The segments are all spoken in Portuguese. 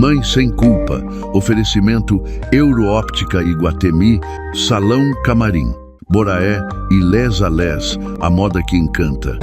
Mãe Sem Culpa. Oferecimento Euroóptica Iguatemi, Salão Camarim, Boraé e Les a Les, a moda que encanta.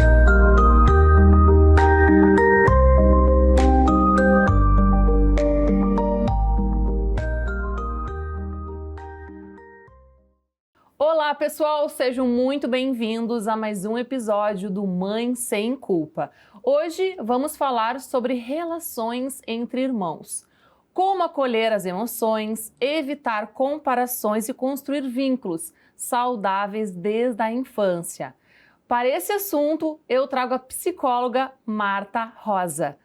Olá pessoal, sejam muito bem-vindos a mais um episódio do Mãe Sem Culpa. Hoje vamos falar sobre relações entre irmãos. Como acolher as emoções, evitar comparações e construir vínculos saudáveis desde a infância. Para esse assunto, eu trago a psicóloga Marta Rosa.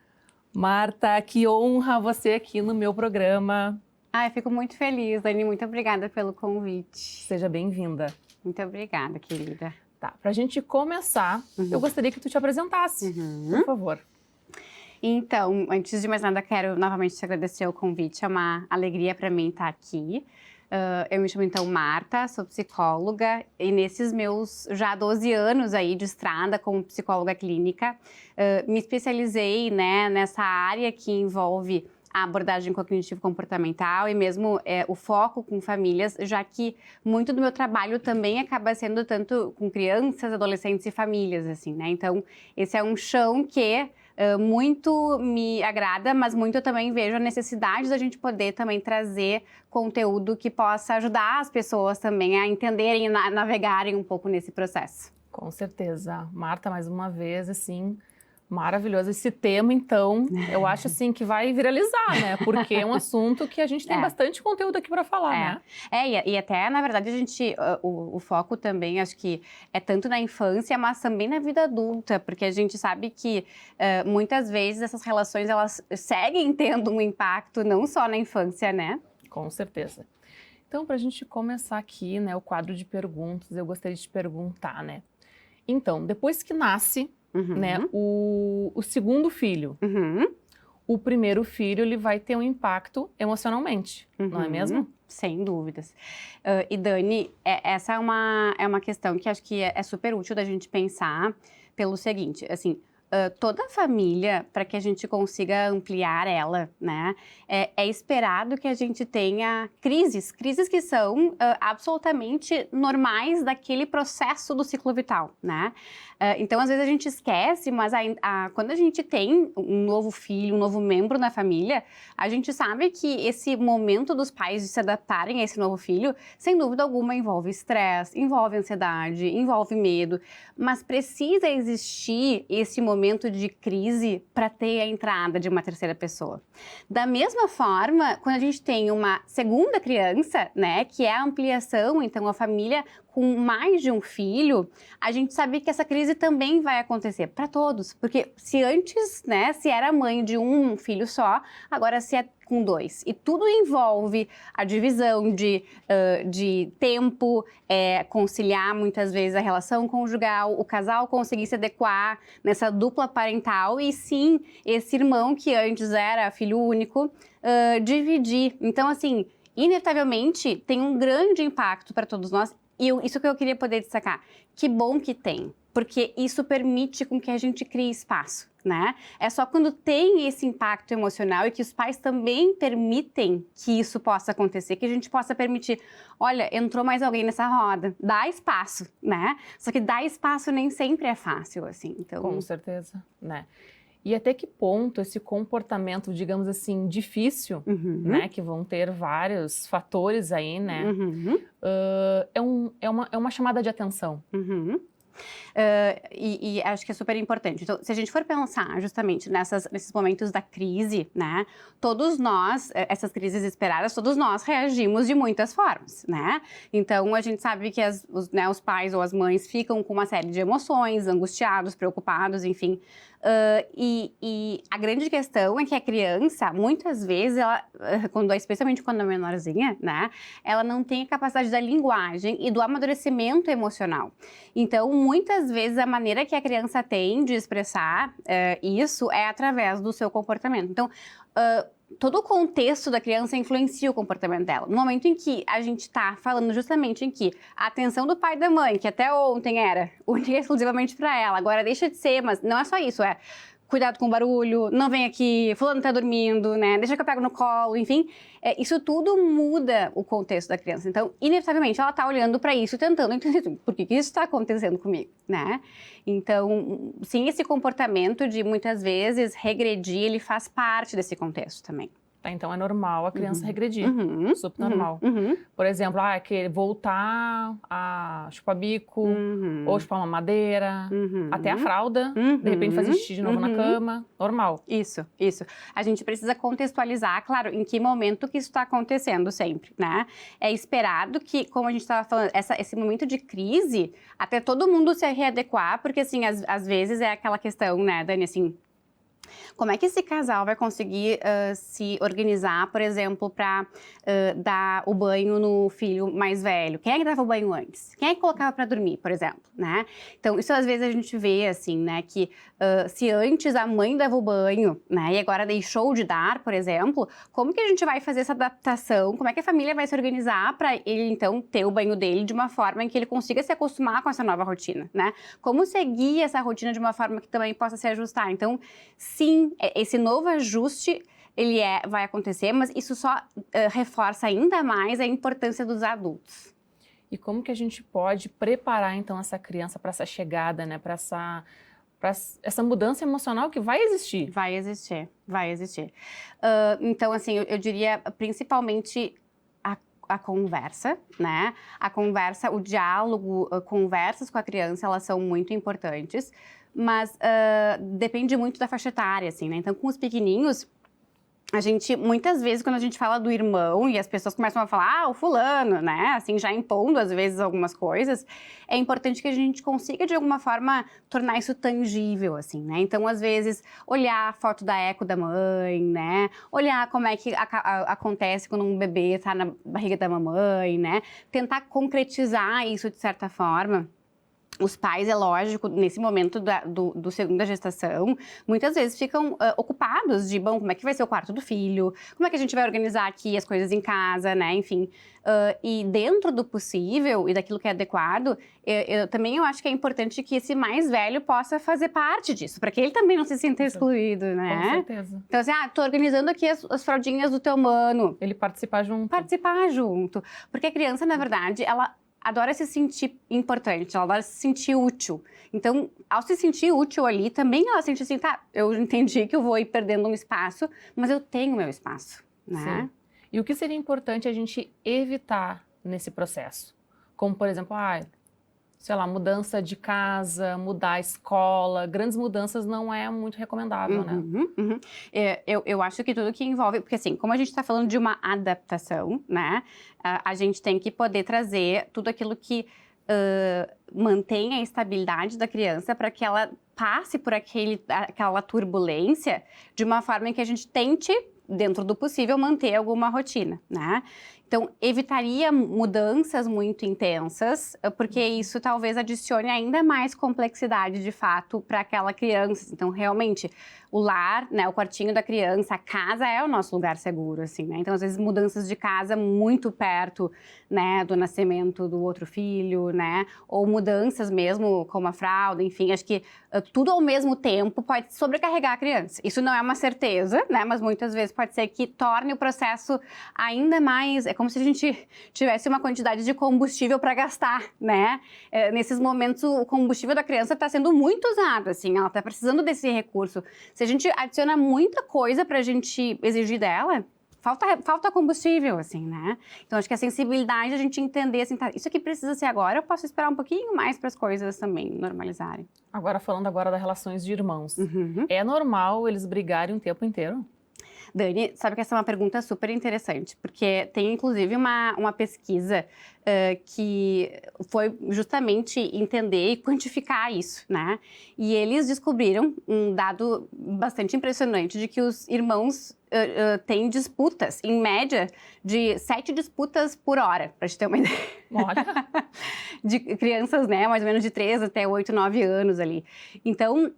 Marta, que honra você aqui no meu programa. Eu fico muito feliz, Dani. Muito obrigada pelo convite. Seja bem-vinda. Muito obrigada, querida. Tá, pra gente começar, eu gostaria que tu te apresentasse, por favor. Então, antes de mais nada, quero novamente te agradecer o convite. É uma alegria para mim estar aqui. Eu me chamo, então, Marta, sou psicóloga e nesses meus já 12 anos aí de estrada como psicóloga clínica, me especializei, né, nessa área que envolve a abordagem cognitivo-comportamental e mesmo o foco com famílias, já que muito do meu trabalho também acaba sendo tanto com crianças, adolescentes e famílias, assim, né? Então, esse é um chão que muito me agrada, mas muito eu também vejo a necessidade da gente poder também trazer conteúdo que possa ajudar as pessoas também a entenderem e navegarem um pouco nesse processo. Com certeza. Marta, mais uma vez, assim, maravilhoso esse tema, então, eu acho assim que vai viralizar, né? Porque é um assunto que a gente tem bastante conteúdo aqui para falar, né? E até, na verdade, a gente, o foco também, acho que é tanto na infância, mas também na vida adulta, porque a gente sabe que muitas vezes essas relações, elas seguem tendo um impacto não só na infância, né? Com certeza. Então, para a gente começar aqui, né, o quadro de perguntas, eu gostaria de te perguntar, né? Então, depois que nasce, né, o segundo filho, o primeiro filho, ele vai ter um impacto emocionalmente, não é mesmo? Sem dúvidas. E Dani, essa é uma questão que acho que é super útil da gente pensar pelo seguinte, assim, toda família, para que a gente consiga ampliar ela, né, é esperado que a gente tenha crises que são absolutamente normais daquele processo do ciclo vital, né? Então, às vezes a gente esquece, mas quando a gente tem um novo filho, um novo membro na família, a gente sabe que esse momento dos pais de se adaptarem a esse novo filho, sem dúvida alguma, envolve estresse, envolve ansiedade, envolve medo, mas precisa existir esse momento de crise para ter a entrada de uma terceira pessoa. Da mesma forma, quando a gente tem uma segunda criança, né, que é a ampliação, então a família com mais de um filho, a gente sabe que essa crise também vai acontecer para todos, porque se antes, né, se era mãe de um filho só, agora se é com dois. E tudo envolve a divisão de tempo, conciliar muitas vezes a relação conjugal, o casal conseguir se adequar nessa dupla parental e sim, esse irmão que antes era filho único, dividir. Então, assim, inevitavelmente tem um grande impacto para todos nós. E isso que eu queria poder destacar, que bom que tem, porque isso permite com que a gente crie espaço, né? É só quando tem esse impacto emocional e que os pais também permitem que isso possa acontecer, que a gente possa permitir, olha, entrou mais alguém nessa roda, dá espaço, né? Só que dar espaço nem sempre é fácil, assim, então... Com certeza, né? E até que ponto esse comportamento, digamos assim, difícil, né, que vão ter vários fatores aí, né, é uma chamada de atenção. E acho que é super importante. Então, se a gente for pensar justamente nesses momentos da crise, né, todos nós, essas crises esperadas, todos nós reagimos de muitas formas, né? Então, a gente sabe que os pais ou as mães ficam com uma série de emoções, angustiados, preocupados, enfim. E a grande questão é que a criança, muitas vezes, especialmente quando é menorzinha, né, ela não tem a capacidade da linguagem e do amadurecimento emocional. Então, muitas vezes, a maneira que a criança tem de expressar isso é através do seu comportamento. Então, todo o contexto da criança influencia o comportamento dela. No momento em que a gente está falando justamente em que a atenção do pai e da mãe, que até ontem era única e exclusivamente para ela, agora deixa de ser, mas não é só isso, cuidado com o barulho, não vem aqui, fulano tá dormindo, né? Deixa que eu pego no colo, enfim. Isso tudo muda o contexto da criança. Então, inevitavelmente, ela tá olhando para isso, tentando entender por que isso está acontecendo comigo, né? Então, sim, esse comportamento de, muitas vezes, regredir, ele faz parte desse contexto também. Então é normal a criança regredir, super normal. Por exemplo, querer voltar a chupar bico, ou chupar uma madeira, até a fralda, de repente fazer xixi de novo na cama, normal. Isso. A gente precisa contextualizar, claro, em que momento que isso está acontecendo sempre, né? É esperado que, como a gente estava falando, esse momento de crise, até todo mundo se readequar, porque assim, às vezes é aquela questão, né, Dani, assim, como é que esse casal vai conseguir se organizar, por exemplo, para dar o banho no filho mais velho? Quem é que dava o banho antes? Quem é que colocava para dormir, por exemplo, né? Então, isso às vezes a gente vê, assim, né, que se antes a mãe dava o banho, né, e agora deixou de dar, por exemplo, como que a gente vai fazer essa adaptação? Como é que a família vai se organizar para ele, então, ter o banho dele de uma forma em que ele consiga se acostumar com essa nova rotina, né? Como seguir essa rotina de uma forma que também possa se ajustar? Então, sim, esse novo ajuste, ele vai acontecer, mas isso só reforça ainda mais a importância dos adultos. E como que a gente pode preparar, então, essa criança para essa chegada, né, para essa mudança emocional que vai existir? Vai existir. Então, assim, eu diria principalmente a conversa, né? A conversa, o diálogo, conversas com a criança, elas são muito importantes. Mas depende muito da faixa etária, assim, né? Então, com os pequenininhos, a gente, muitas vezes, quando a gente fala do irmão e as pessoas começam a falar, o fulano, né? Assim, já impondo, às vezes, algumas coisas, é importante que a gente consiga, de alguma forma, tornar isso tangível, assim, né? Então, às vezes, olhar a foto da eco da mãe, né? Olhar como é que acontece quando um bebê tá na barriga da mamãe, né? Tentar concretizar isso, de certa forma. Os pais, é lógico, nesse momento do segunda gestação, muitas vezes ficam ocupados de, bom, como é que vai ser o quarto do filho? Como é que a gente vai organizar aqui as coisas em casa, né? Enfim, e dentro do possível e daquilo que é adequado, eu acho que é importante que esse mais velho possa fazer parte disso, para que ele também não se sinta excluído, né? Com certeza. Então, assim, tô organizando aqui as fraldinhas do teu mano. Ele participar junto. Porque a criança, na verdade, ela adora se sentir importante, ela adora se sentir útil. Então, ao se sentir útil ali, também ela sente assim, tá, eu entendi que eu vou ir perdendo um espaço, mas eu tenho meu espaço, né? Sim. E o que seria importante a gente evitar nesse processo? Como, por exemplo, sei lá, mudança de casa, mudar a escola, grandes mudanças não é muito recomendável, né? Eu acho que tudo que envolve, porque assim, como a gente está falando de uma adaptação, né, a gente tem que poder trazer tudo aquilo que mantenha a estabilidade da criança para que ela passe por aquela turbulência de uma forma em que a gente tente, dentro do possível, manter alguma rotina, né? Então, evitaria mudanças muito intensas, porque isso talvez adicione ainda mais complexidade, de fato, para aquela criança. Então, realmente, o lar, né, o quartinho da criança, a casa é o nosso lugar seguro, assim, né? Então, às vezes, mudanças de casa muito perto, né, do nascimento do outro filho, né? Ou mudanças mesmo, como a fralda, enfim, acho que tudo ao mesmo tempo pode sobrecarregar a criança. Isso não é uma certeza, né? Mas muitas vezes pode ser que torne o processo ainda mais... É como se a gente tivesse uma quantidade de combustível para gastar, né? Nesses momentos, o combustível da criança está sendo muito usado, assim, ela está precisando desse recurso. Se a gente adiciona muita coisa para a gente exigir dela, falta combustível, assim, né? Então, acho que a sensibilidade, a gente entender, assim, tá, isso aqui precisa ser agora, eu posso esperar um pouquinho mais para as coisas também normalizarem. Agora, falando agora das relações de irmãos, é normal eles brigarem o tempo inteiro? Dani, sabe que essa é uma pergunta super interessante, porque tem inclusive uma pesquisa que foi justamente entender e quantificar isso, né? E eles descobriram um dado bastante impressionante de que os irmãos têm disputas, em média, de 7 disputas por hora, para te ter uma ideia. Olha! De crianças, né, mais ou menos de 3 até 8, 9 anos ali. Então,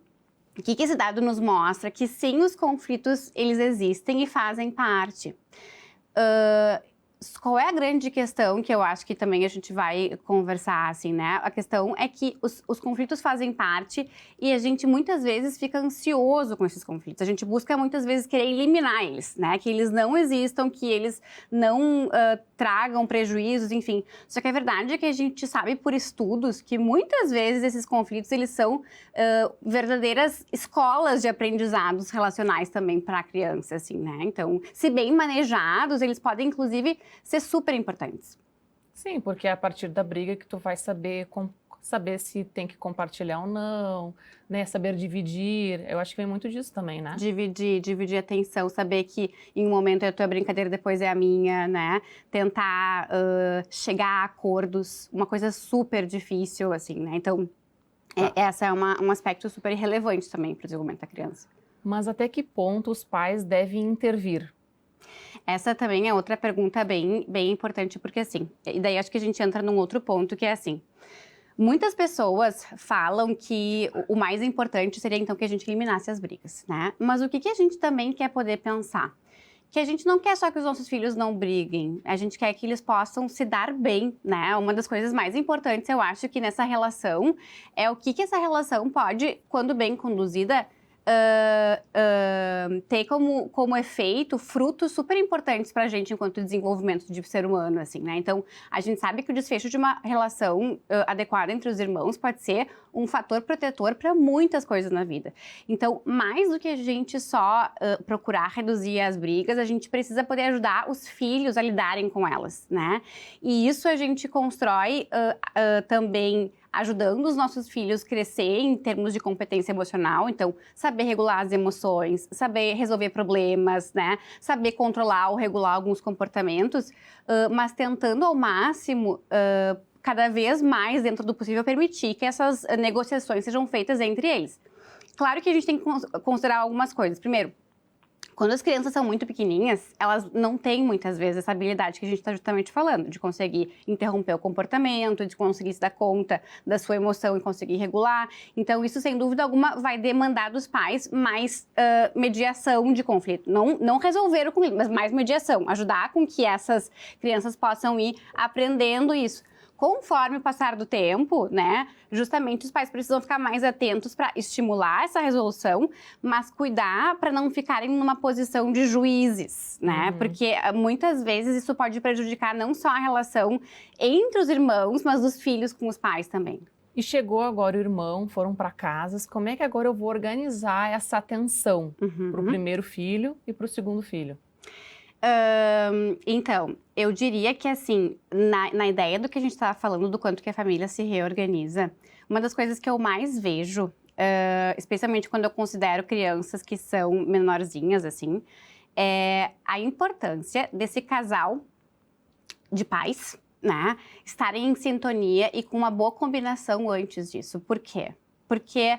o que esse dado nos mostra? Que sim, os conflitos, eles existem e fazem parte. qual é a grande questão que eu acho que também a gente vai conversar, assim, né? A questão é que os conflitos fazem parte e a gente muitas vezes fica ansioso com esses conflitos. A gente busca muitas vezes querer eliminar eles, né? Que eles não existam, que eles não tragam prejuízos, enfim. Só que a verdade é que a gente sabe por estudos que muitas vezes esses conflitos, eles são verdadeiras escolas de aprendizados relacionais também para a criança, assim, né? Então, se bem manejados, eles podem, inclusive, ser super importantes. Sim, porque é a partir da briga que tu vai saber se tem que compartilhar ou não, né? Saber dividir. Eu acho que vem muito disso também, né? Dividir a atenção, saber que em um momento é a tua brincadeira, depois é a minha, né? Tentar chegar a acordos, uma coisa super difícil, assim, né? Então, essa é um aspecto super relevante também para o desenvolvimento da criança. Mas até que ponto os pais devem intervir? Essa também é outra pergunta bem importante, porque assim, e daí acho que a gente entra num outro ponto que é assim, muitas pessoas falam que o mais importante seria então que a gente eliminasse as brigas, né? Mas o que a gente também quer poder pensar? Que a gente não quer só que os nossos filhos não briguem, a gente quer que eles possam se dar bem, né? Uma das coisas mais importantes, eu acho, que nessa relação é o que essa relação pode, quando bem conduzida, ter como efeito frutos super importantes para a gente enquanto desenvolvimento de ser humano, assim, né? Então, a gente sabe que o desfecho de uma relação adequada entre os irmãos pode ser um fator protetor para muitas coisas na vida. Então, mais do que a gente só procurar reduzir as brigas, a gente precisa poder ajudar os filhos a lidarem com elas, né? E isso a gente constrói também ajudando os nossos filhos a crescer em termos de competência emocional, então saber regular as emoções, saber resolver problemas, né, saber controlar ou regular alguns comportamentos, mas tentando ao máximo, cada vez mais dentro do possível, permitir que essas negociações sejam feitas entre eles. Claro que a gente tem que considerar algumas coisas. Primeiro, quando as crianças são muito pequenininhas, elas não têm muitas vezes essa habilidade que a gente está justamente falando, de conseguir interromper o comportamento, de conseguir se dar conta da sua emoção e conseguir regular. Então, isso, sem dúvida alguma, vai demandar dos pais mais mediação de conflito. Não resolver o conflito, mas mais mediação. Ajudar com que essas crianças possam ir aprendendo isso. Conforme o passar do tempo, né, justamente os pais precisam ficar mais atentos para estimular essa resolução, mas cuidar para não ficarem numa posição de juízes, né, porque muitas vezes isso pode prejudicar não só a relação entre os irmãos, mas dos filhos com os pais também. E chegou agora o irmão, foram para casas, como é que agora eu vou organizar essa atenção para o primeiro filho e para o segundo filho? Então, eu diria que assim, na ideia do que a gente estava falando, do quanto que a família se reorganiza, uma das coisas que eu mais vejo, especialmente quando eu considero crianças que são menorzinhas, assim, é a importância desse casal de pais, né, estarem em sintonia e com uma boa combinação antes disso. Por quê? Porque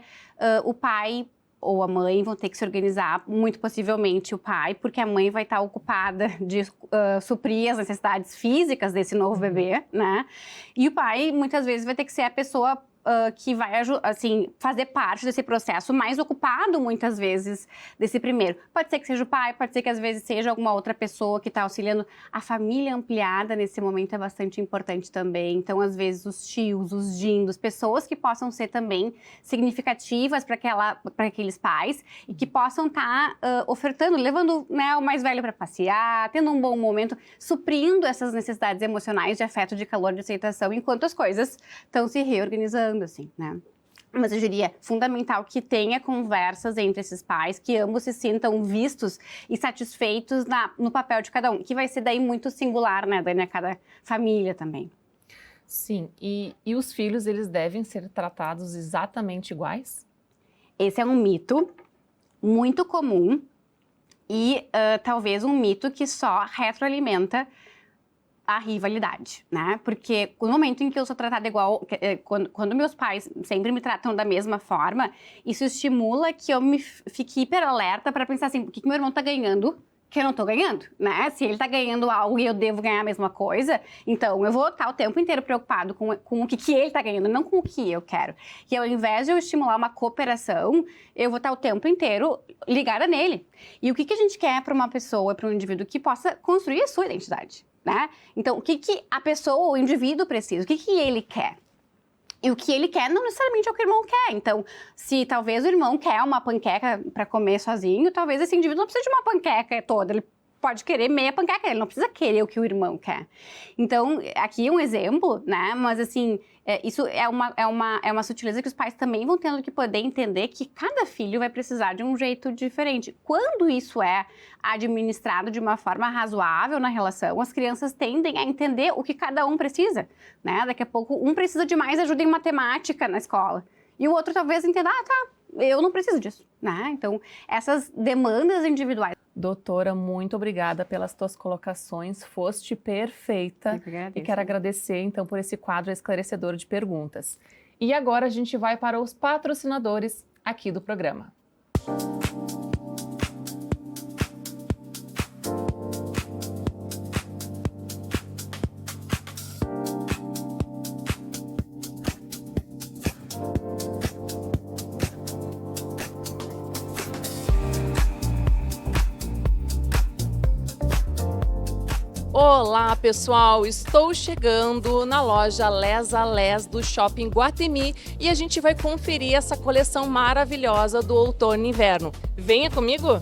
o pai ou a mãe vão ter que se organizar, muito possivelmente o pai, porque a mãe vai estar ocupada de suprir as necessidades físicas desse novo bebê, né? E o pai, muitas vezes, vai ter que ser a pessoa que vai, assim, fazer parte desse processo, mais ocupado, muitas vezes, desse primeiro. Pode ser que seja o pai, pode ser que, às vezes, seja alguma outra pessoa que está auxiliando. A família ampliada, nesse momento, é bastante importante também. Então, às vezes, os tios, os dindos, pessoas que possam ser também significativas para aqueles pais e que possam estar ofertando, levando, né, o mais velho para passear, tendo um bom momento, suprindo essas necessidades emocionais de afeto, de calor, de aceitação, enquanto as coisas estão se reorganizando, assim, né? Mas eu diria fundamental que tenha conversas entre esses pais, que ambos se sintam vistos e satisfeitos no papel de cada um, que vai ser daí muito singular, né, Dani, a cada família também. Sim, e os filhos, eles devem ser tratados exatamente iguais? Esse é um mito muito comum e talvez um mito que só retroalimenta a rivalidade, né? Porque no momento em que eu sou tratada igual, quando meus pais sempre me tratam da mesma forma, isso estimula que eu me fique hiper alerta para pensar assim, por que meu irmão tá ganhando que eu não tô ganhando, né? Se ele tá ganhando algo e eu devo ganhar a mesma coisa, então eu vou estar o tempo inteiro preocupado com o que ele tá ganhando, não com o que eu quero. E ao invés de eu estimular uma cooperação, eu vou estar o tempo inteiro ligada nele. E o que a gente quer para uma pessoa, para um indivíduo que possa construir a sua identidade, né? Então, o que a pessoa, o indivíduo precisa? O que ele quer? E o que ele quer não necessariamente é o que o irmão quer. Então, se talvez o irmão quer uma panqueca para comer sozinho, talvez esse indivíduo não precise de uma panqueca toda. Ele pode querer meia panqueca, ele não precisa querer o que o irmão quer. Então, aqui é um exemplo, né? Mas, assim, isso é uma sutileza que os pais também vão tendo que poder entender que cada filho vai precisar de um jeito diferente. Quando isso é administrado de uma forma razoável na relação, as crianças tendem a entender o que cada um precisa, né? Daqui a pouco, um precisa de mais ajuda em matemática na escola. E o outro talvez entenda, eu não preciso disso, né? Então, essas demandas individuais. Doutora, muito obrigada pelas tuas colocações, foste perfeita. E quero agradecer, então, por esse quadro esclarecedor de perguntas. E agora a gente vai para os patrocinadores aqui do programa. Olá pessoal, estou chegando na loja Les a Les do Shopping Iguatemi e a gente vai conferir essa coleção maravilhosa do outono e inverno. Venha comigo!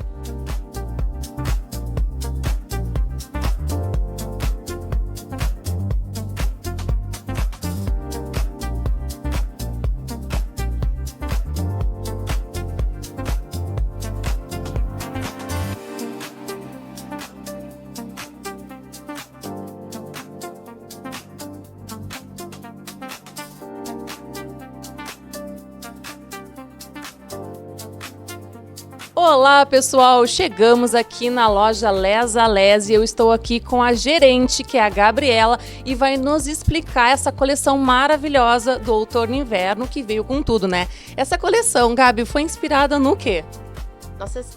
Olá pessoal, chegamos aqui na loja Les a Les e eu estou aqui com a gerente, que é a Gabriela, e vai nos explicar essa coleção maravilhosa do outono e inverno que veio com tudo, né? Essa coleção, Gabi, foi inspirada no quê?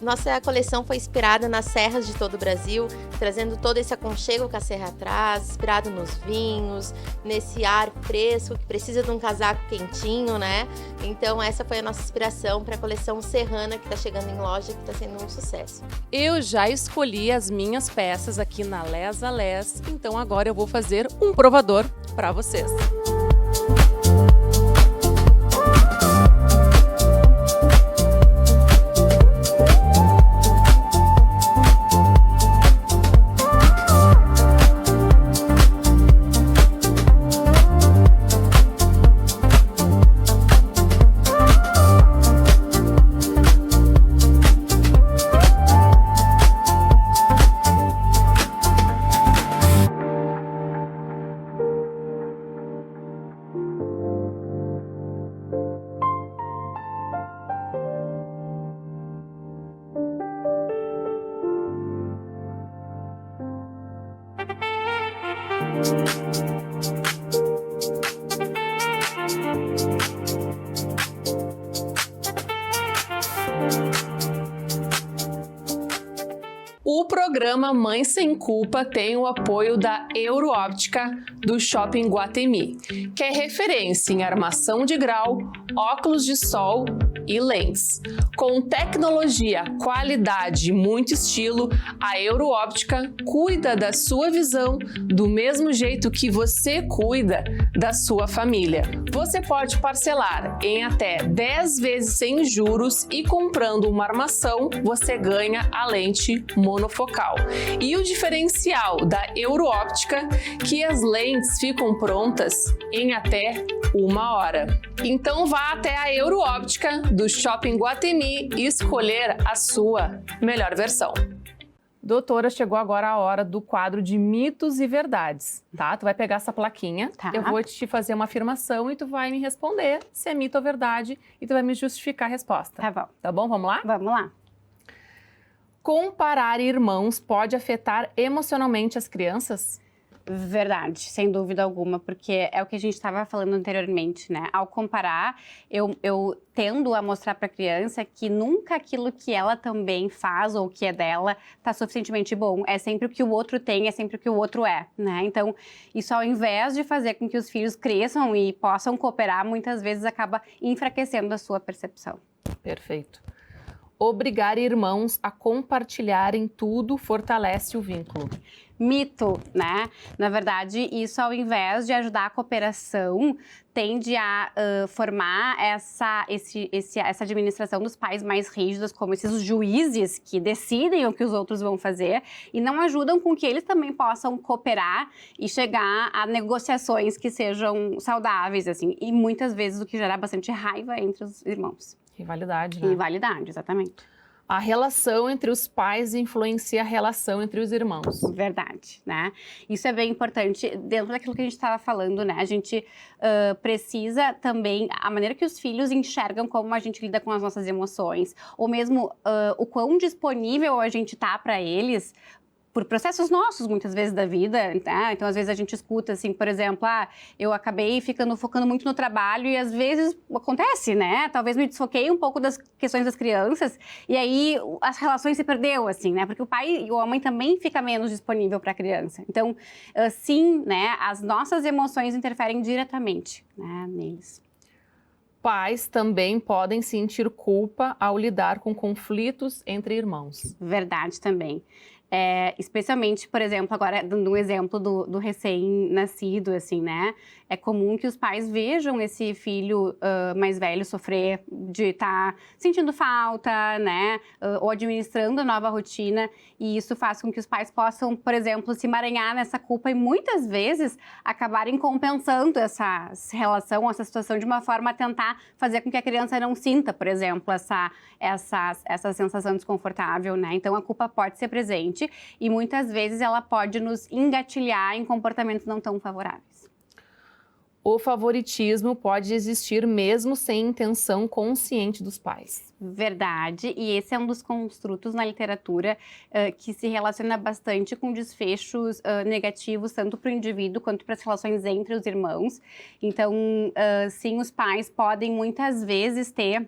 Nossa coleção foi inspirada nas serras de todo o Brasil, trazendo todo esse aconchego que a serra traz, inspirado nos vinhos, nesse ar fresco que precisa de um casaco quentinho, né? Então essa foi a nossa inspiração para a coleção serrana que está chegando em loja, que está sendo um sucesso. Eu já escolhi as minhas peças aqui na Les a Les, então agora eu vou fazer um provador para vocês. O programa Mãe Sem Culpa tem o apoio da Euroóptica do Shopping Iguatemi, que é referência em armação de grau, óculos de sol e lentes. Com tecnologia, qualidade e muito estilo, a Euroóptica cuida da sua visão do mesmo jeito que você cuida da sua família. Você pode parcelar em até 10 vezes sem juros e comprando uma armação, você ganha a lente monofocal. E o diferencial da Euroóptica, que as lentes ficam prontas em até 1 hora. Então vá até a Euroóptica do Shopping Iguatemi e escolher a sua melhor versão. Doutora, chegou agora a hora do quadro de mitos e verdades, tá? Tu vai pegar essa plaquinha, eu vou te fazer uma afirmação e tu vai me responder se é mito ou verdade e tu vai me justificar a resposta. Tá bom. Tá bom? Vamos lá? Vamos lá. Comparar irmãos pode afetar emocionalmente as crianças? Verdade, sem dúvida alguma, porque é o que a gente estava falando anteriormente, né? Ao comparar, eu tendo a mostrar para a criança que nunca aquilo que ela também faz ou que é dela está suficientemente bom. É sempre o que o outro tem, é sempre o que o outro é, né? Então, isso ao invés de fazer com que os filhos cresçam e possam cooperar, muitas vezes acaba enfraquecendo a sua percepção. Perfeito. Obrigar irmãos a compartilharem tudo fortalece o vínculo. Mito, né? Na verdade, isso ao invés de ajudar a cooperação, tende a formar essa administração dos pais mais rígidos, como esses juízes que decidem o que os outros vão fazer e não ajudam com que eles também possam cooperar e chegar a negociações que sejam saudáveis, assim. E muitas vezes o que gera bastante raiva entre os irmãos. Rivalidade, né? Rivalidade, exatamente. A relação entre os pais influencia a relação entre os irmãos. Verdade, né? Isso é bem importante dentro daquilo que a gente estava falando, né? A gente precisa também, a maneira que os filhos enxergam como a gente lida com as nossas emoções, ou mesmo o quão disponível a gente tá para eles, por processos nossos, muitas vezes, da vida, né? Então, às vezes, a gente escuta, assim, por exemplo, eu acabei focando muito no trabalho e, às vezes, acontece, né? Talvez me desfoquei um pouco das questões das crianças e aí as relações se perdeu, assim, né? Porque o pai e a mãe também fica menos disponível para a criança. Então, sim, né? As nossas emoções interferem diretamente, né, neles. Pais também podem sentir culpa ao lidar com conflitos entre irmãos. Verdade também. Especialmente, por exemplo, agora dando um exemplo do recém-nascido, assim, né? É comum que os pais vejam esse filho mais velho sofrer de estar sentindo falta, né? Ou administrando a nova rotina. E isso faz com que os pais possam, por exemplo, se emaranhar nessa culpa e muitas vezes acabarem compensando essa relação, essa situação de uma forma a tentar fazer com que a criança não sinta, por exemplo, essa sensação desconfortável, né? Então, a culpa pode ser presente e muitas vezes ela pode nos engatilhar em comportamentos não tão favoráveis. O favoritismo pode existir mesmo sem intenção consciente dos pais. Verdade, e esse é um dos construtos na literatura que se relaciona bastante com desfechos negativos, tanto para o indivíduo quanto para as relações entre os irmãos. Então, sim, os pais podem muitas vezes ter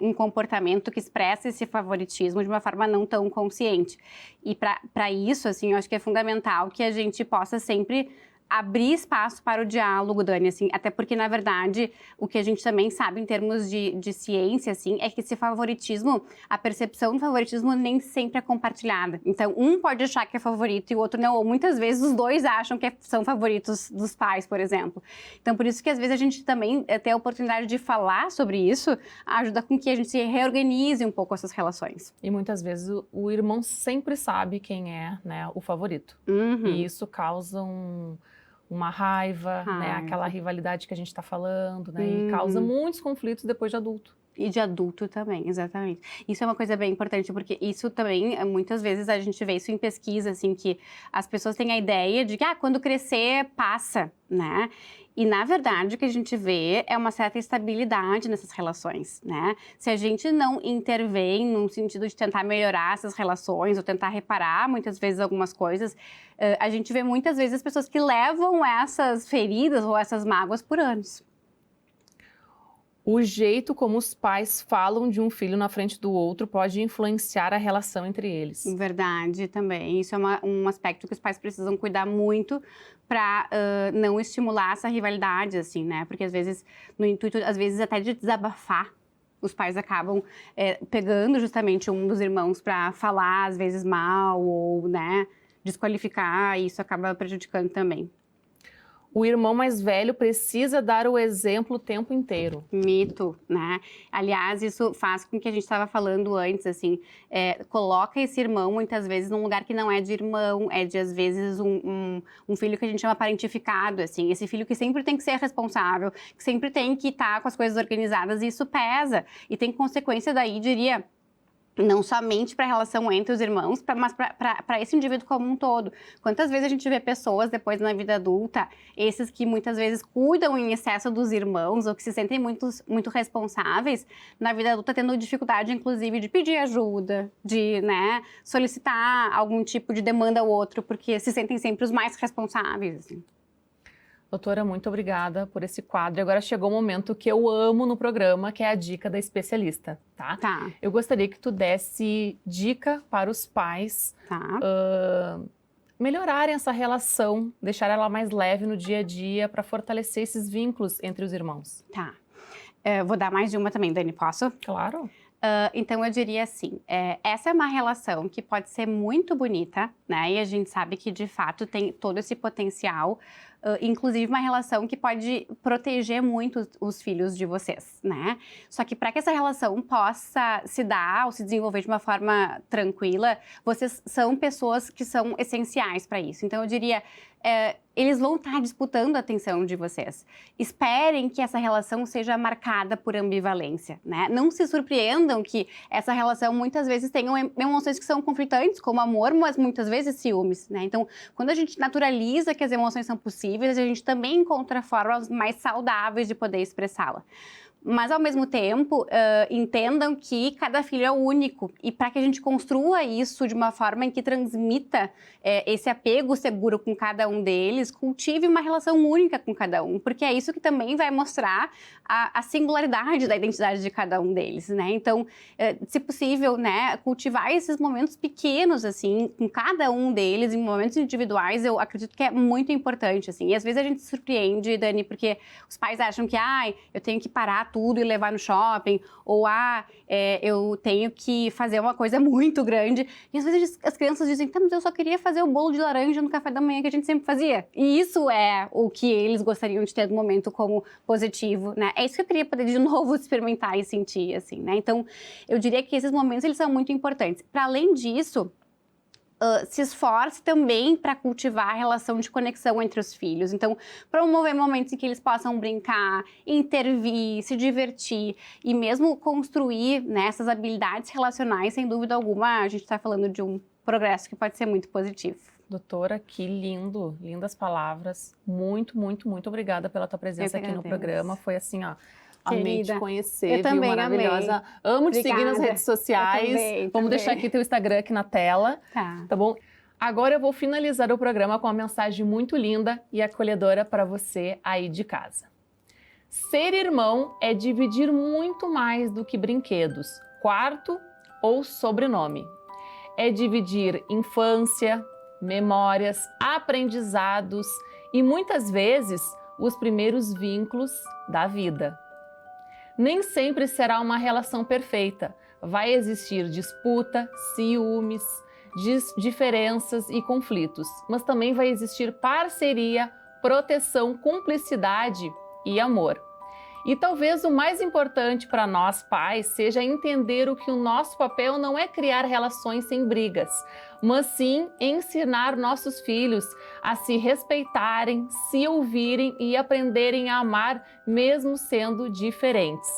um comportamento que expressa esse favoritismo de uma forma não tão consciente. E para isso, assim, eu acho que é fundamental que a gente possa sempre abrir espaço para o diálogo, Dani, assim, até porque, na verdade, o que a gente também sabe em termos de ciência, assim, é que esse favoritismo, a percepção do favoritismo nem sempre é compartilhada. Então, um pode achar que é favorito e o outro não, ou muitas vezes os dois acham que são favoritos dos pais, por exemplo. Então, por isso que às vezes a gente também ter a oportunidade de falar sobre isso ajuda com que a gente se reorganize um pouco essas relações. E muitas vezes o irmão sempre sabe quem é, né, o favorito. Uhum. E isso causa uma raiva, né? Aquela rivalidade que a gente está falando, né? E causa muitos conflitos depois de adulto. E de adulto também, exatamente. Isso é uma coisa bem importante, porque isso também, muitas vezes, a gente vê isso em pesquisa, assim, que as pessoas têm a ideia de que, quando crescer, passa, né? E, na verdade, o que a gente vê é uma certa estabilidade nessas relações, né? Se a gente não intervém no sentido de tentar melhorar essas relações ou tentar reparar, muitas vezes, algumas coisas, a gente vê muitas vezes as pessoas que levam essas feridas ou essas mágoas por anos. O jeito como os pais falam de um filho na frente do outro pode influenciar a relação entre eles. Verdade, também. Isso é um aspecto que os pais precisam cuidar muito para não estimular essa rivalidade, assim, né? Porque às vezes, no intuito, às vezes até de desabafar, os pais acabam pegando justamente um dos irmãos para falar, às vezes, mal ou, né, desqualificar, e isso acaba prejudicando também. O irmão mais velho precisa dar o exemplo o tempo inteiro. Mito, né? Aliás, isso faz com que a gente estava falando antes, assim, coloca esse irmão muitas vezes num lugar que não é de irmão, é de, às vezes, um filho que a gente chama parentificado, assim, esse filho que sempre tem que ser responsável, que sempre tem que estar com as coisas organizadas, e isso pesa, e tem consequência daí, diria, não somente para a relação entre os irmãos, mas para esse indivíduo como um todo. Quantas vezes a gente vê pessoas depois na vida adulta, esses que muitas vezes cuidam em excesso dos irmãos ou que se sentem muito responsáveis, na vida adulta tendo dificuldade, inclusive, de pedir ajuda, de, né, solicitar algum tipo de demanda ao outro, porque se sentem sempre os mais responsáveis, assim. Doutora, muito obrigada por esse quadro. Agora chegou o momento que eu amo no programa, que é a dica da especialista, tá? Tá. Eu gostaria que tu desse dica para os pais melhorarem essa relação, deixar ela mais leve no dia a dia para fortalecer esses vínculos entre os irmãos. Tá. Vou dar mais de uma também, Dani, posso? Claro. Então, eu diria assim, essa é uma relação que pode ser muito bonita, né? E a gente sabe que, de fato, tem todo esse potencial, inclusive uma relação que pode proteger muito os filhos de vocês, né? Só que para que essa relação possa se dar ou se desenvolver de uma forma tranquila, vocês são pessoas que são essenciais para isso. Então, eu diria, eles vão estar disputando a atenção de vocês. Esperem que essa relação seja marcada por ambivalência, né? Não se surpreendam que essa relação muitas vezes tenha emoções que são conflitantes, como amor, mas muitas vezes ciúmes, né? Então, quando a gente naturaliza que as emoções são possíveis, a gente também encontra formas mais saudáveis de poder expressá-la. Mas, ao mesmo tempo, entendam que cada filho é único. E para que a gente construa isso de uma forma em que transmita esse apego seguro com cada um deles, cultive uma relação única com cada um. Porque é isso que também vai mostrar a singularidade da identidade de cada um deles, né? Então, se possível, né, cultivar esses momentos pequenos, assim, com cada um deles, em momentos individuais, eu acredito que é muito importante, assim. E às vezes a gente se surpreende, Dani, porque os pais acham que, eu tenho que parar tudo e levar no shopping, ou eu tenho que fazer uma coisa muito grande. E às vezes as crianças dizem, mas eu só queria fazer o bolo de laranja no café da manhã que a gente sempre fazia. E isso é o que eles gostariam de ter no momento como positivo, né? É isso que eu queria poder de novo experimentar e sentir, assim, né? Então, eu diria que esses momentos, eles são muito importantes. Para além disso, se esforce também para cultivar a relação de conexão entre os filhos. Então, promover momentos em que eles possam brincar, intervir, se divertir e mesmo construir, né, essas habilidades relacionais, sem dúvida alguma, a gente está falando de um progresso que pode ser muito positivo. Doutora, que lindo, lindas palavras. Muito, muito, muito obrigada pela tua presença aqui no programa. Foi assim, amei te conhecer, eu também maravilhosa. Amei. Amo te seguir nas redes sociais. Vamos deixar aqui teu Instagram aqui na tela, tá bom? Agora eu vou finalizar o programa com uma mensagem muito linda e acolhedora para você aí de casa. Ser irmão é dividir muito mais do que brinquedos, quarto ou sobrenome. É dividir infância, memórias, aprendizados e muitas vezes os primeiros vínculos da vida. Nem sempre será uma relação perfeita. Vai existir disputa, ciúmes, diferenças e conflitos, mas também vai existir parceria, proteção, cumplicidade e amor. E talvez o mais importante para nós pais seja entender que o nosso papel não é criar relações sem brigas, mas sim ensinar nossos filhos a se respeitarem, se ouvirem e aprenderem a amar mesmo sendo diferentes.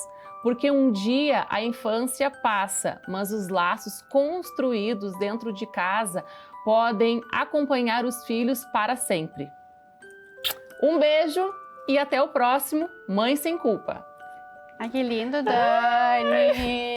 Porque um dia a infância passa, mas os laços construídos dentro de casa podem acompanhar os filhos para sempre. Um beijo! E até o próximo Mãe Sem Culpa. Ai, que lindo, Dani!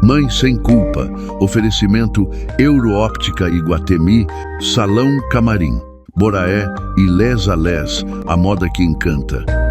Mãe Sem Culpa. Oferecimento Euroóptica Iguatemi, Salão Camarim, Boraé e Les a Les, a moda que encanta.